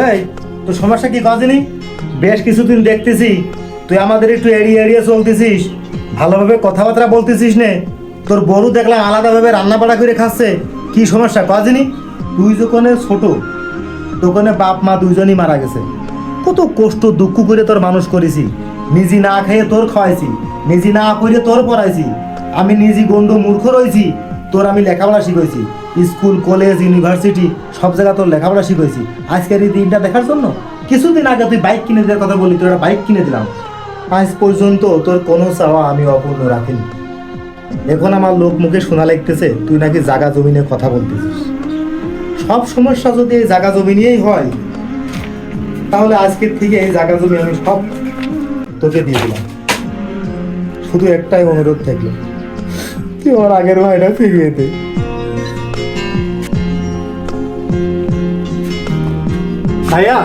এই তোর সমস্যা কি কাজেনি? বেশ কিছুদিন দেখতেছি তুই আমাদের একটু এড়িয়ে এড়িয়ে চলতেছিস, ভালোভাবে কথাবার্তা বলতেছিস নে। তোর বড়ু দেখলাম আলাদাভাবে রান্না বাড়া করে খাচ্ছে, কি সমস্যা কাজেনি? তুই যখন ছোট তখন বাপ মা দুইজনই মারা গেছে, কত কষ্ট দুঃখ করে তোর মানুষ করেছি, নিজে না খেয়ে তোর খাওয়াইছি, নিজে না করে তোর পড়াইছি, আমি নিজে গন্ড মূর্খ রয়েছি, তোর আমি লেখাপড়া শিখাইছি, স্কুল কলেজ ইউনিভার্সিটি সব জায়গায় তোর লেখাপড়া শিখাইছি। আজকের এই দিনটা দেখার জন্য কিছুদিন আগে তুই বাইক কিনে দেওয়ার কথা বলি, তোর একটা বাইক কিনে দিলাম। আজ পর্যন্ত তোর কোনো চাওয়া আমি অপূর্ণ রাখিনি। এখন আমার লোক মুখে শোনা লাগতেছে তুই নাকি জাগা জমি নিয়ে কথা বলতেছিস। সব সমস্যা যদি এই জাগা জমি নিয়েই হয়, তাহলে আজকের থেকে এই জায়গা জমি আমি সব তোকে দিয়ে দিলাম। শুধু একটাই অনুরোধ থাকলো, তুই আমার আগের ভাইটা ফিরিয়ে দে। ভাইয়া